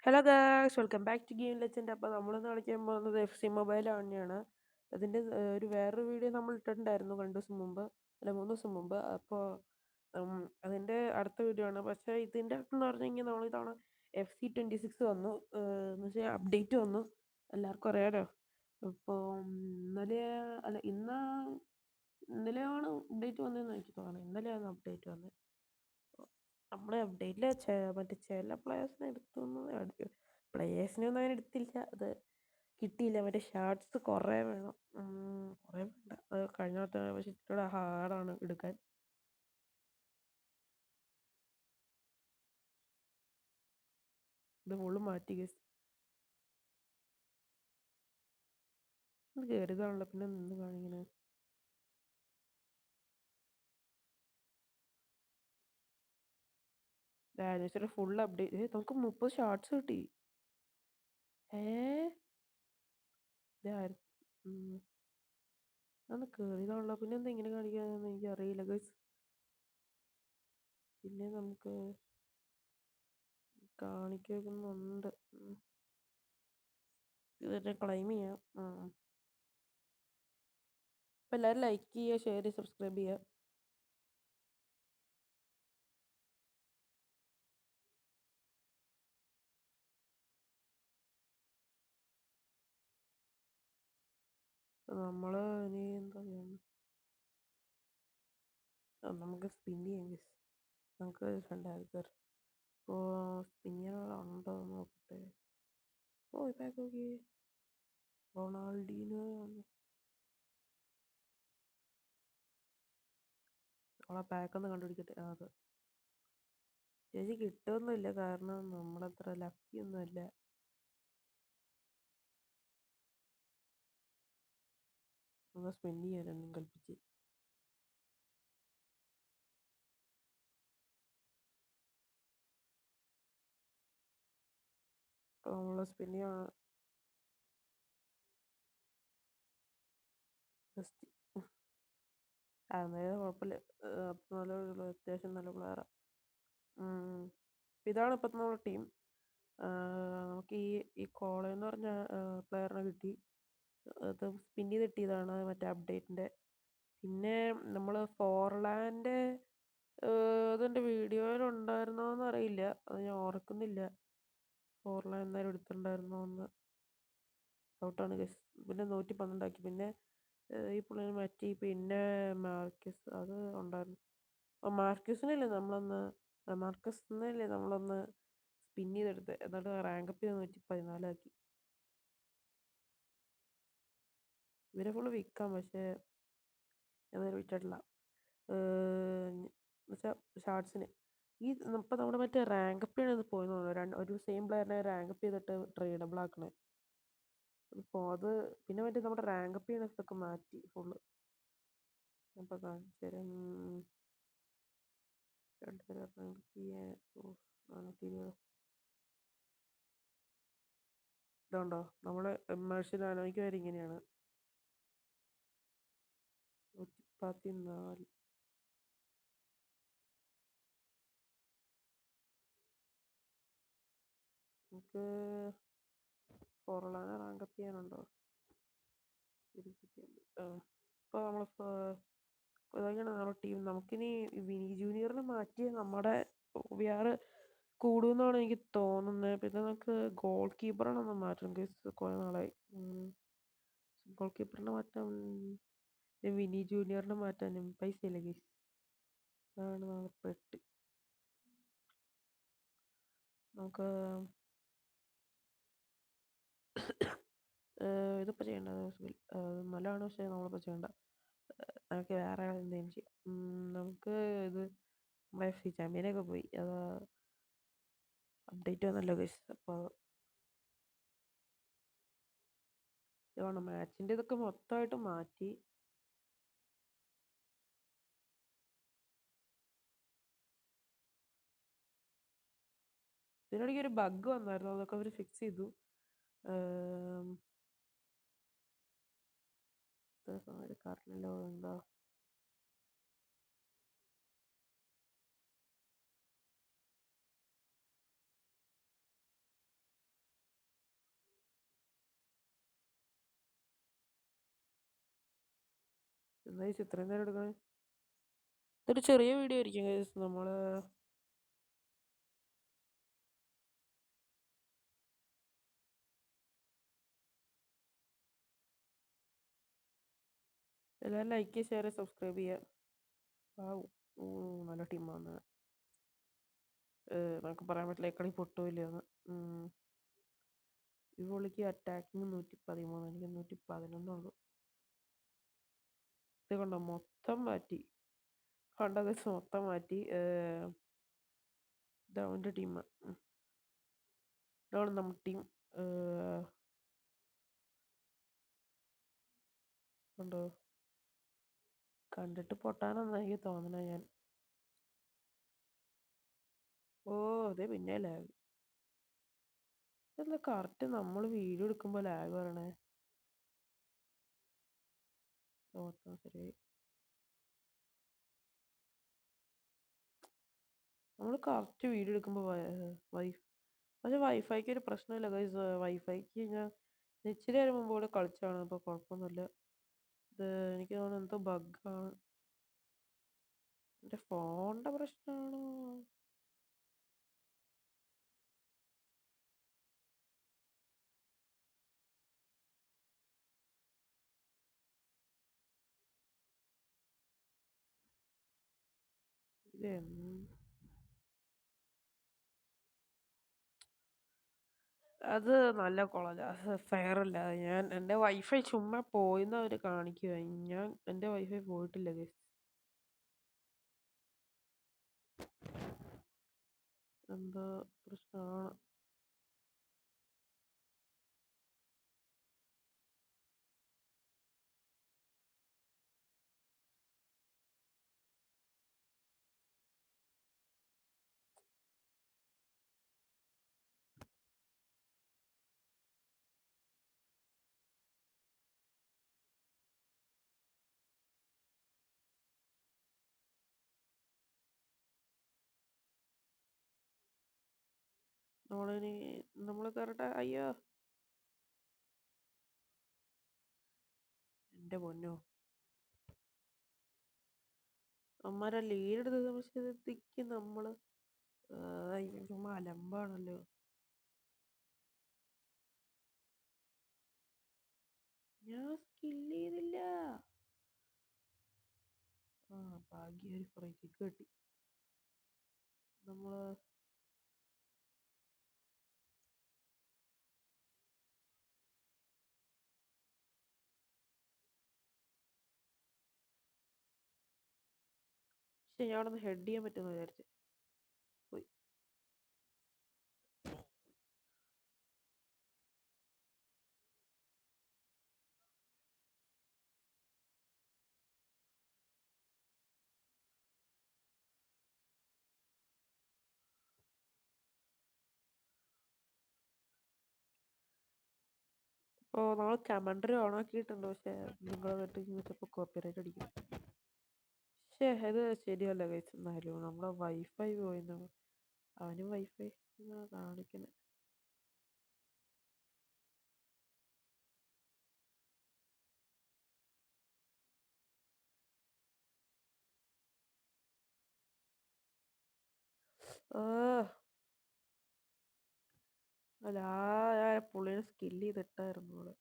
Hello guys, welcome back to Game Legend. അപ്പോൾ നമ്മളിന്ന് കളിക്കാൻ പോകുന്നത് FC മൊബൈൽ തന്നെയാണ്. അതിൻ്റെ വേറൊരു വീഡിയോ നമ്മൾ ഇട്ടിട്ടുണ്ടായിരുന്നു 2 ദിവസം മുമ്പ്, അല്ല 3 ദിവസം മുമ്പ്. അപ്പോൾ അതിൻ്റെ അടുത്ത വീഡിയോ ആണ്. പക്ഷേ ഇതിൻ്റെ അടുത്തെന്ന് പറഞ്ഞു കഴിഞ്ഞാൽ നമ്മളിതാണ് FC26 വന്നു, എന്ന് വെച്ചാൽ അപ്ഡേറ്റ് വന്നു. എല്ലാവർക്കും അറിയാലോ. അപ്പോൾ ഇന്നലെ അല്ല ഇന്നലെയാണ് അപ്ഡേറ്റ് വന്നതെന്ന് എനിക്ക് തോന്നുന്നത്. ഇന്നലെയാണ് അപ്ഡേറ്റ് വന്നത്. നമ്മുടെ അപ്ഡേറ്റിൽ മറ്റേ ചില പ്ലേയേഴ്സിനെ പ്ലേയേഴ്സിനെ ഒന്നും അങ്ങനെ എടുത്തില്ല. അത് കിട്ടിയില്ല. മറ്റേ ഷാർട്സ് കുറേ വേണം. കുറേ വേണ്ട, അത് കഴിഞ്ഞ പക്ഷേ ഇച്ചിരി ഹാർഡാണ് എടുക്കാൻ. ഇത് ഫുള്ള് മാറ്റി ഗസ്. ഇത് കയറിയതാണല്ലോ, പിന്നെ നിന്ന് കാണിങ്ങനെ. ഡാനേശ്വര ഫുൾ അപ്ഡേറ്റ്. നമുക്ക് 30 ഷാർട്സ് കിട്ടി. അതൊന്ന് കയറിയതാണല്ലോ, പിന്നെ എന്താ ഇങ്ങനെ കാണിക്കാന്ന് എനിക്ക് അറിയില്ല ഗസ്. പിന്നെ നമുക്ക് കാണിക്കുന്നുണ്ട്. ഇത് തന്നെ ക്ലെയിം ചെയ്യാം. അപ്പം എല്ലാവരും ലൈക്ക് ചെയ്യുക, ഷെയർ ചെയ്യുക, സബ്സ്ക്രൈബ് ചെയ്യുക. നമ്മൾ ഇനി എന്താ ചെയ്യണം? നമുക്ക് സ്പിൻ ചെയ്യാം ഗസ്. നമുക്ക് 2000 ഇപ്പോൾ സ്പിൻ ചെയ്യാനുണ്ടോ എന്ന് നോക്കട്ടെ. ഇപ്പം നോക്കി റൊണാൾഡീനോ നമ്മളെ പാക്കൊന്ന് കണ്ടുപിടിക്കട്ടെ. അത് ചേച്ചി കിട്ടുമൊന്നുമില്ല, കാരണം നമ്മളത്ര ലക്കിയൊന്നുമല്ല. നമ്മൾ സ്പിൻ ചെയ്യാൻ രണ്ടും കൽപ്പിച്ച്. അപ്പോൾ നമ്മൾ സ്പിൻ ചെയ്യണം. ജസ്റ്റ് അന്നേരം കുഴപ്പമില്ല. അപ്പം നല്ല അത്യാവശ്യം നല്ല പ്ലെയറാണ്. ഇതാണ് ഇപ്പം നമ്മുടെ ടീം. നമുക്ക് ഈ കോളേന്ന് പറഞ്ഞ പ്ലെയറിനെ കിട്ടി. അത് സ്പിൻ ചെയ്ത് കിട്ടിയതാണ് മറ്റേ അപ്ഡേറ്റിൻ്റെ. പിന്നെ നമ്മൾ ഫോർലാൻഡ് അതെൻ്റെ വീഡിയോയിലുണ്ടായിരുന്നോന്ന് അറിയില്ല, അത് ഞാൻ ഓർക്കുന്നില്ല. ഫോർലാൻഡ് എന്തായാലും എടുത്തിട്ടുണ്ടായിരുന്നോന്ന് ഡൗട്ടാണ് ഗസ്. പിന്നെ 112 പിന്നെ ഈ പുള്ളിനെ മാറ്റി. പിന്നെ മാർക്കസ് അത് ഉണ്ടായിരുന്നു. മാർക്കസിനല്ലേ നമ്മളൊന്ന് സ്പിൻ ചെയ്തെടുത്ത്, എന്നിട്ട് റാങ്കപ്പ് 114 ഇവരെ ഫുള്ള് വിൽക്കാം, പക്ഷേ ഞാനത് വിറ്റിട്ടില്ല. എന്നുവെച്ചാൽ ഷാർട്സിന് ഇപ്പം നമ്മുടെ മറ്റേ റാങ്കപ്പിയാണ് ഇത് പോയെന്ന് ഒരു സെയിം പ്ലെയറിനെ റാങ്കപ്പ് ചെയ്തിട്ട് ട്രേഡബിൾ ആക്കണേ. അപ്പോൾ അത് പിന്നെ മറ്റേ നമ്മുടെ റാങ്കപ്പ് ചെയ്യണ ഇതൊക്കെ മാറ്റി ഫുള്ള്. അപ്പോൾ കാണിച്ചു തരാം. റാങ്കപ്പ് ചെയ്യാൻ ഇതുണ്ടോ, നമ്മൾ എമ്മേഴ്സിൽ ആലോചിക്കുമായിരുന്നു. ഇങ്ങനെയാണ് 114. നമുക്ക് ഫോർലാനെ റാങ്കപ്പ് ചെയ്യാനുണ്ടോ? ഇപ്പോൾ ഇതൊക്കെയാണ് നമ്മുടെ ടീം. നമുക്കിനി വിനി ജൂനിയറിനെ മാറ്റി നമ്മുടെ OVR കൂടുമെന്നാണ് എനിക്ക് തോന്നുന്നത്. പിന്നെ നമുക്ക് ഗോൾ കീപ്പറിനൊന്ന് മാറ്റണം കേസ്. കുറേ നാളായി ഗോൾ കീപ്പറിനെ മാറ്റാൻ. വിനി ജൂനിയറിനെ മാറ്റാനും പൈസ ഇല്ല കേസ്. അതാണ് നാളെ പെട്ട്. നമുക്ക് ഇതിപ്പോൾ ചെയ്യേണ്ടത് നല്ലതാണ്, പക്ഷേ നമ്മളിപ്പോൾ ചെയ്യേണ്ട. നമുക്ക് വേറെ എന്തെങ്കിലും ചെയ്യാം. നമുക്ക് ഇത് നമ്മുടെ FC ചാമ്പ്യനൊക്കെ പോയി, അത് അപ്ഡേറ്റ് വന്നല്ലോ ഗൈസ്. അപ്പോൾ ഇതാണ് മാച്ചിൻ്റെ ഇതൊക്കെ മൊത്തമായിട്ട് മാറ്റി. ഇതിനിടയ്ക്ക് ഒരു ബഗ് വന്നായിരുന്നു, അതൊക്കെ അവർ ഫിക്സ് ചെയ്തു. കാരണല്ലോ എന്താ എന്താ ഈ ഇത്രയും നേരം എടുക്കണേ? ഇതൊരു ചെറിയ വീഡിയോ ആയിരിക്കും ഗൈസ്. നമ്മള് എല്ലാവരും ലൈക്ക്, ഷെയർ, സബ്സ്ക്രൈബ് ചെയ്യുക. നല്ല ടീമാണ്. നമുക്ക് പറയാൻ പറ്റില്ല ഈ കളി പൊട്ടുമില്ലെന്ന്. ഈ പുള്ളിക്ക് അറ്റാക്കിങ് 113, എനിക്ക് 111 ഇത് കണ്ടോ മൊത്തം മാറ്റി. കണ്ട ഗൈസ് മൊത്തം മാറ്റി. ഇതവൻ്റെ ടീം, ഇതാണ് നമ്മുടെ ടീം. കണ്ടോ, കണ്ടിട്ട് പൊട്ടാനെന്നാ എനിക്ക് തോന്നണേ. ഞാൻ അതെ പിന്നെ ലാഗ്. ഇതെന്താ കറക്റ്റ് നമ്മൾ വീഡിയോ എടുക്കുമ്പോൾ ലാഗ് പറയണേ? ശരിയായി. നമ്മൾ കറക്റ്റ് വീഡിയോ എടുക്കുമ്പോൾ പക്ഷെ വൈഫൈക്ക് ഒരു പ്രശ്നമില്ല ഗൈസ്. വൈഫൈക്ക് ഞാൻ ഇച്ചിരി നേരം മുമ്പ് ഇവിടെ കളിച്ചാണ്, അപ്പോൾ കുഴപ്പമൊന്നുമില്ല. ഇത് എനിക്ക് തോന്നുന്നു എന്തോ ബഗ്ഗാണ്, എൻ്റെ ഫോണിൻ്റെ പ്രശ്നമാണോ? അത് നല്ല കോളേജ്, ഫെയർ അല്ല. എൻ്റെ വൈഫൈ ചുമ്മാ പോയിന്ന് അവർ കാണിക്കുക. എൻ്റെ വൈഫൈ പോയിട്ടില്ല ഗൈസ്. എന്തോ പ്രശ്നമാണ്. നമ്മൾ കയറട്ടെ. അയ്യോ എൻ്റെ പൊന്നോ, അമ്മമാരെ ലീഡ് എടുത്ത് താമസിക്കും. നമ്മൾ ചുമ്മാ അലമ്പാണല്ലോ. ഞാൻ സ്കില്ല് ചെയ്തില്ല. ഭാഗ്യ ഒരു ഫ്രീ കിക്ക് കിട്ടി. നമ്മൾ പക്ഷെ ഞാൻ അവിടെ നിന്ന് ഹെഡ് ചെയ്യാൻ പറ്റുമെന്ന് വിചാരിച്ചു പോയി. അപ്പോൾ നമ്മൾ കമൻട്രി ഓൺ ആക്കിയിട്ടുണ്ട്, പക്ഷേ നിങ്ങൾ വെച്ചിപ്പോൾ കോപ്പിറൈറ്റ് അടിക്കും. പക്ഷേ ഇത് ശരിയല്ല കഴിച്ചു. എന്നാലും നമ്മളെ വൈഫൈ പോയിന്ന്, അവനും വൈഫൈ കാണിക്കുന്നത്. അല്ല, പുള്ളിനെ സ്കില്ല് ചെയ്തിട്ടായിരുന്നു അവിടെ.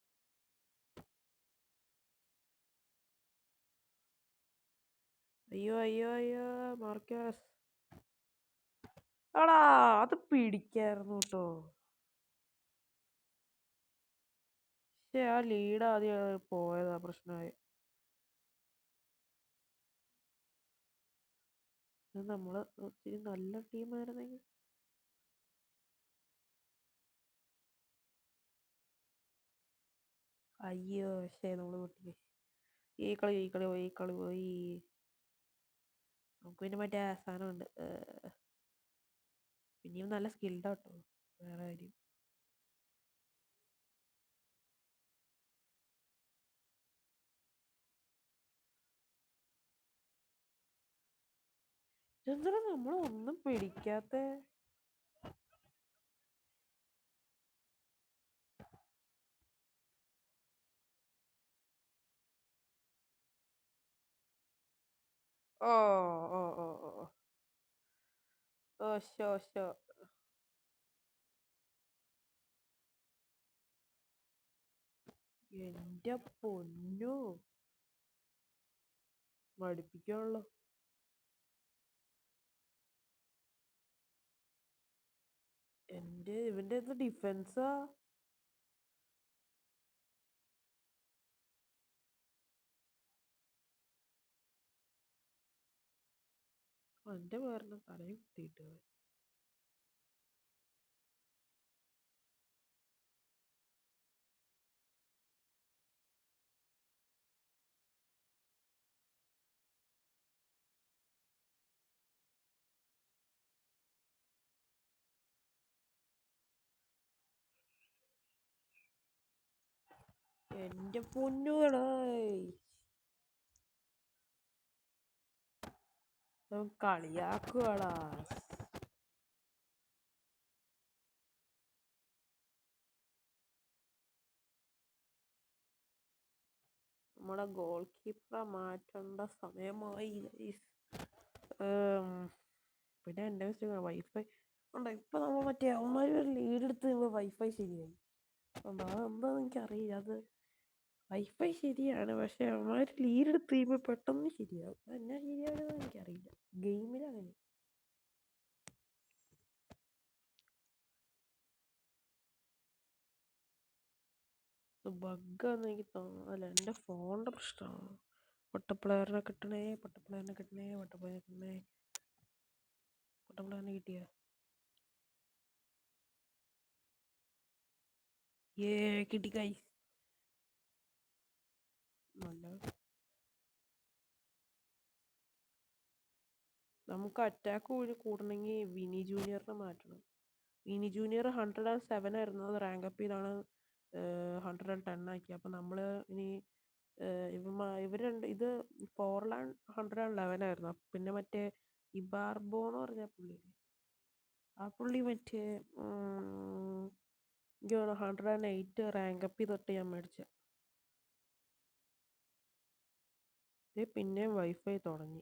അയ്യോ അയ്യോ അയ്യോ മാർക്കസ്, ആടാ അത് പിടിക്കായിരുന്നു കേട്ടോ. പക്ഷെ ആ ലീഡ് ആദ്യം പോയതാ പ്രശ്നമായി. നമ്മള് ഒത്തിരി നല്ല ടീമായിരുന്നെങ്കിൽ. അയ്യോ പക്ഷേ നമ്മൾ പൊട്ടി. ഈ കളി പോയി. നമുക്ക് പിന്നെ മറ്റേ സാധനമുണ്ട്. പിന്നെയും നല്ല സ്കിൽഡാട്ടോ, വേറെ കാര്യം. എന്താ നമ്മളൊന്നും പിടിക്കാത്ത? ഓ ഓ ഓ ഓ ഓ ഷോ ഷോ. എന്റെ പൊന്നു മടുപ്പിക്കാണല്ലോ. ഇവന്റെ എന്ത് ഡിഫൻസാ. എന്റെ പേരിന് തലയും കുത്തിയിട്ട്. എന്റെ പൊന്നുകളാ. കളിയാക്കുവാടാ. നമ്മുടെ ഗോൾ കീപ്പറെ മാറ്റേണ്ട സമയമായി. പിന്നെ എൻ്റെ വൈഫൈ ഉണ്ടോ ഇപ്പൊ നമ്മൾ മറ്റേ അവന്മാര് ലീഡ് എടുത്ത് വൈഫൈ ശരിയായി ഉണ്ടോ അതെന്താന്ന് എനിക്കറിയില്ല. അത് വൈഫൈ ശരിയാണ് പക്ഷെ അവന്മാര് ലീഡ് എടുത്ത് കഴിയുമ്പോൾ പെട്ടെന്ന് ശരിയാവും. അതെന്നാ ശരിയാവുന്നതെന്ന് എനിക്കറിയില്ല. ഗെയിമിലങ്ങനെ ബഗ്ഗാന്ന് എനിക്ക് തോന്നുന്നു. അല്ല എൻ്റെ ഫോണിൻ്റെ പ്രശ്നമാണ്. പൊട്ടപ്ലെയറിനെ കിട്ടണേ, പൊട്ടപ്ലെയറിനെ കിട്ടണേ, പൊട്ടപ്ലെയറിനെ കിട്ടണേ. പൊട്ടപ്ലെയറിനെ കിട്ടിയ കിട്ടി കൈ. നല്ല നമുക്ക് അറ്റാക്ക് കൂടണമെങ്കിൽ വിനി ജൂനിയറിനെ മാറ്റണം. വിനി ജൂനിയർ 107 ആയിരുന്നു. അത് റാങ്ക് അപ്പ് ചെയ്താണ് 110 ആക്കി. അപ്പം നമ്മൾ ഇനി ഇവർ രണ്ട് ഇത് 111 ആയിരുന്നു. പിന്നെ മറ്റേ ഇബാർബോ എന്ന് പറഞ്ഞ പുള്ളി, ആ പുള്ളി മറ്റേ എനിക്ക് 108 റാങ്ക് അപ്പ് തൊട്ട് ഞാൻ മേടിച്ച. പിന്നെ വൈഫൈ തുടങ്ങി.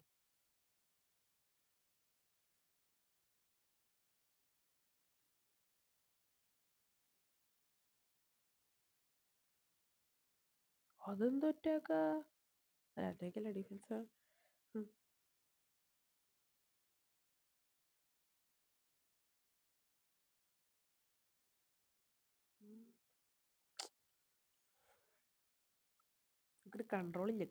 അതെന്ത് അറ്റാക്കാ? അറ്റാക്കല്ല ഡിഫൻസാ. നമുക്കൊരു കൺട്രോളില്ല.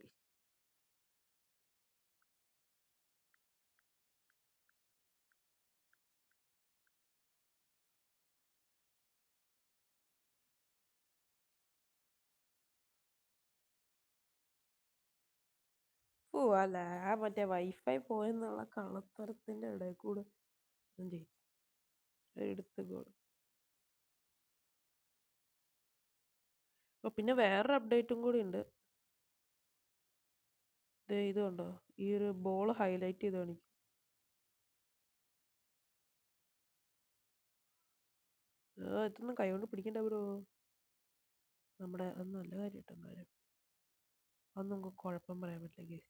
ഓ അല്ല ആ മറ്റേ വൈഫൈ പോയെന്നുള്ള കള്ളത്തരത്തിന്റെ ഇടയിൽ കൂടെ എടുത്ത് ഗോൾ. പിന്നെ വേറൊരു അപ്ഡേറ്റും കൂടി ഉണ്ട്. ഇത് കണ്ടോ, ഈ ഒരു ബോൾ ഹൈലൈറ്റ് ചെയ്ത് കാണിക്കും. ഇതൊന്നും കൈകൊണ്ട് പിടിക്കണ്ട ബ്രോ. നമ്മുടെ അത് നല്ല കാര്യം കേട്ടോ. എന്തായാലും അതൊന്നും നമുക്ക് കുഴപ്പം പറയാൻ പറ്റില്ല കേസ്.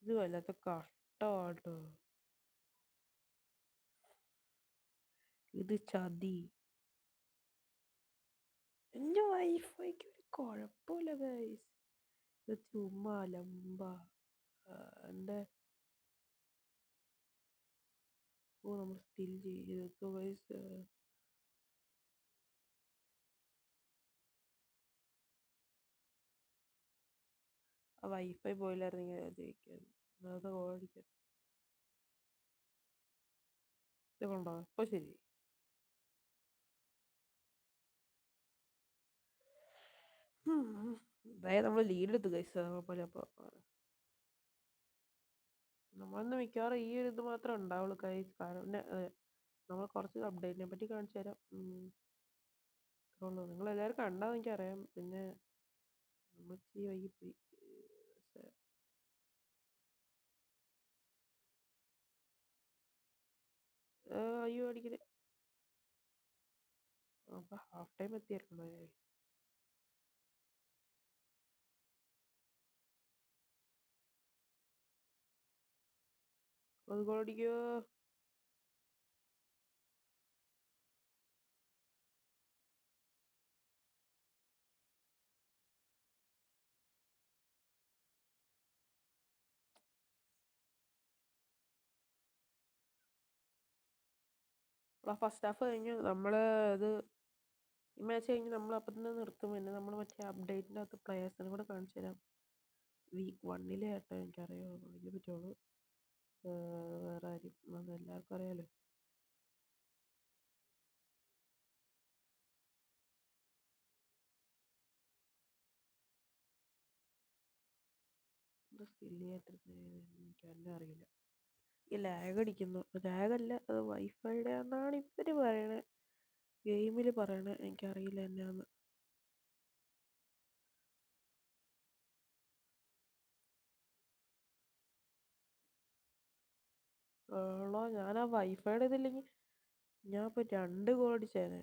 ഇത് വല്ലാത്ത കഷ്ടമാട്ടോ. ഇത് ചതി. എൻ്റെ വൈഫൈക്ക് ഒരു കുഴപ്പമില്ല ഗൈസ്. ഇത് ചുമ്മാ ലംബ എൻ്റെ നമ്മൾ സ്റ്റിൽ ചെയ്ത് ഗൈസ്. ആ വൈഫൈ പോയില്ലായിരുന്നെങ്കിൽ ജയിക്കാൻ അത് ഓടിക്കാൻ. ഇത് കൊണ്ടോ ഇപ്പോൾ ശരി. അതായത് നമ്മൾ ലീഡ് എടുത്ത് ഗൈസ്. കുഴപ്പമില്ല. അപ്പോൾ നമ്മളിന്ന് മിക്കവാറും ഈ ഒരു ഇത് മാത്രമേ ഉണ്ടാവുള്ളൂ ഗൈസ്. കാരണം നമ്മൾ കുറച്ച് അപ്ഡേറ്റിനെ പറ്റി കാണിച്ചു തരാം. നിങ്ങളെല്ലാവരും കണ്ടാന്ന് എനിക്കറിയാം. പിന്നെ നമ്മൾ ഇച്ചിരി വൈകിപ്പോയി. അയ്യോ അടിക്കല്. അപ്പോൾ ഹാഫ് ടൈം എത്തിയല്ലോ. അത് ഗോളടിക്കോ? ഫസ്റ്റ് ഹാഫ് കഴിഞ്ഞു. നമ്മൾ ഇത് ഈ മാച്ച് കഴിഞ്ഞ് നമ്മൾ അപ്പം തന്നെ നിർത്തും. പിന്നെ നമ്മൾ മറ്റേ അപ്ഡേറ്റിൻ്റെ അകത്ത് പ്ലെയേഴ്സിനെ കൂടെ കാണിച്ചു തരാം. വീക്ക് 1 കേട്ടോ എനിക്കറിയാം, എനിക്ക് പറ്റുള്ളൂ. വേറെ ആരും അത് എല്ലാവർക്കും അറിയാലോ. എനിക്ക് തന്നെ അറിയില്ല. ഈ ലാഗ് അടിക്കുന്നു. ലാഗല്ല, അത് വൈഫൈയുടെ എന്നാണ് ഇവർ പറയണത്, ഗെയിമിൽ പറയണത്. എനിക്കറിയില്ല എന്നാന്ന്. ഞാൻ ആ വൈഫൈയുടെ ഇതില്ലെങ്കിൽ ഞാൻ ഇപ്പോൾ 2 ഗോൾ അടിച്ചേനെ.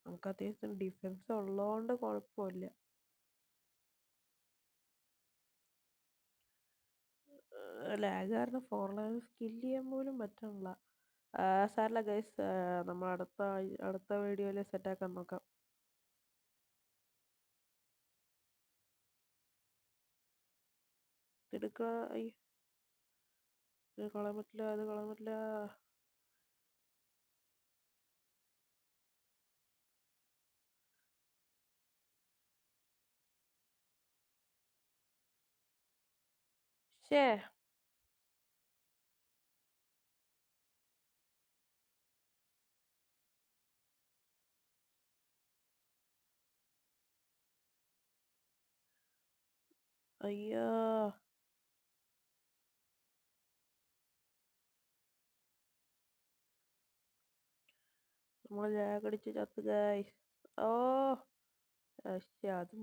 നമുക്ക് അത്യാവശ്യം ഡിഫൻസ് ഉള്ളതുകൊണ്ട് കുഴപ്പമില്ല. ലാഗ് കാരണം ഫോർലൈൻ സ്കില്ല് ചെയ്യാൻ പോലും പറ്റണില്ല. സാറില്ല ഗൈസ്, നമ്മൾ അടുത്ത വീഡിയോയിൽ സെറ്റാക്കാൻ നോക്കാം. ഇതെടുക്കുക. ഇത് കളയാൻ പറ്റില്ല, ഇത് കളയാൻ പറ്റില്ല. ശേ, അയ്യോ, നമ്മൾ ലാഗ് അടിച്ച് ചത്ത് ഗൈസ്. ഓ പക്ഷേ അത്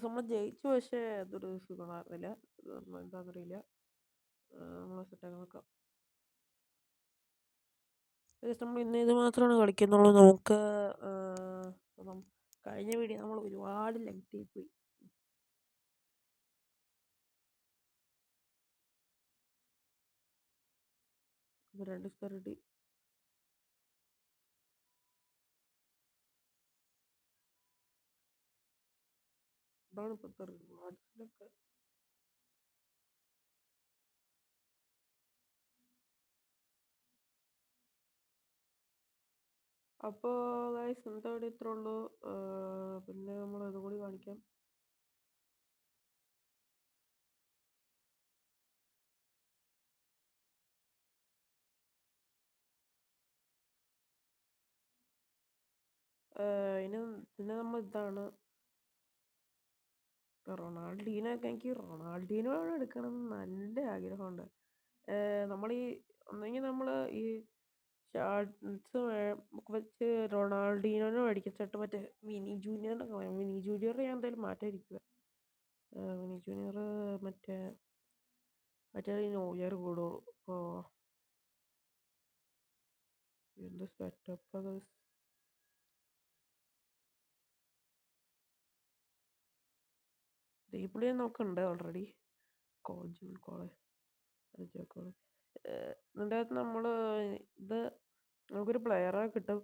നമ്മൾ ജയിച്ചു. പക്ഷേ അതൊരു സുഖമായിരുന്നില്ല. എന്താണെന്നറിയില്ല. നമ്മൾ സെറ്റാക്കി നോക്കാം. നമ്മൾ ഇന്ന് ഇത് മാത്രമാണ് കളിക്കുന്നുള്ളൂ. നമുക്ക് കഴിഞ്ഞ വീഡിയോ നമ്മൾ ഒരുപാട് ലെങ്തി പോയി. രണ്ട് സ്റ്റാർ കിട്ടി. അതാണ് ഇപ്പോഴത്തെ റിവാർഡ്സിലൊക്കെ. അപ്പോൾ ഗൈസ് ഇന്നത്തെ വീഡിയോ ഇത്രേ ഉള്ളൂ. പിന്നെ നമ്മൾ അതും കൂടി കാണിക്കാം. പിന്നെ നമ്മൾ ഇതാണ് റൊണാൾഡീനൊക്കെ. എനിക്ക് റൊണാൾഡീനോ എടുക്കണം എന്ന് നല്ല ആഗ്രഹമുണ്ട്. നമ്മൾ ഒന്നെങ്കിൽ നമ്മൾ ഈ ഷാർട്സ് വെച്ച് റൊണാൾഡീനോനെ മേടിച്ചിട്ട് മറ്റേ വിനി ജൂനിയർ ഞാൻ എന്തായാലും മാറ്റാതിരിക്കുക. വിനി ജൂനിയർ മറ്റേ ന്യൂ കൂടുള്ളൂ. അപ്പോൾ എന്ത് സെറ്റപ്പ് അത്. പുള്ളിയെ നോക്കുന്നുണ്ട് ഓൾറെഡി. ഇതിൻ്റെ അകത്ത് നമ്മൾ ഇത് നമുക്കൊരു പ്ലെയറെ കിട്ടും.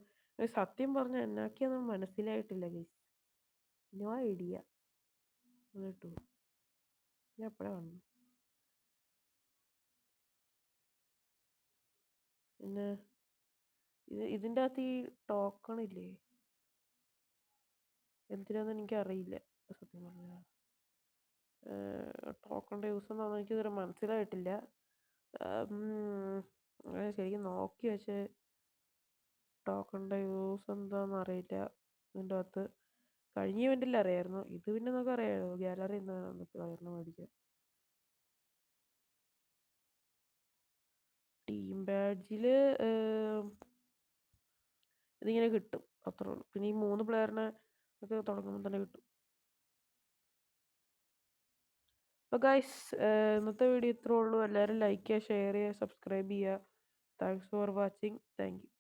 സത്യം പറഞ്ഞാൽ എന്നാക്കിയൊന്നും മനസ്സിലായിട്ടില്ല ഗൈസ്. No idea. കേട്ടു ഞാൻ എപ്പോഴാണ് വന്നു. പിന്നെ ഇതിൻ്റെ അകത്ത് ഈ ടോക്കൺ ഇല്ലേ, എന്തിനാന്ന് എനിക്കറിയില്ല സത്യം പറഞ്ഞാൽ. ടോക്കണിൻ്റെ യൂസ് എന്താണെന്ന് എനിക്ക് ഇതുവരെ മനസ്സിലായിട്ടില്ല. ശരിക്കും നോക്കി, പക്ഷേ ടോക്കണിൻ്റെ യൂസ് എന്താണെന്ന് അറിയില്ല. ഇതിൻ്റെ അകത്ത് കഴിഞ്ഞ ഇവൻറ്റിൽ അറിയായിരുന്നു. ഇത് പിന്നെ നമുക്ക് അറിയാമല്ലോ, ഗാലറി എന്താണ് പ്ലെയറിന് മേടിക്കുക. ടീം ബാഡ്ജിൽ ഇതിങ്ങനെ കിട്ടും. അത്രേ ഉള്ളൂ. പിന്നെ ഈ 3 പ്ലെയറിനെ ഒക്കെ തുടങ്ങുമ്പോൾ തന്നെ കിട്ടും. അപ്പോൾ ഗൈസ്, ഇന്നത്തെ വീഡിയോ ഇത്രേ ഉള്ളൂ. എല്ലാവരും ലൈക്ക് ചെയ്യുക, ഷെയർ ചെയ്യുക, സബ്സ്ക്രൈബ് ചെയ്യുക. Thanks for watching. Thank you.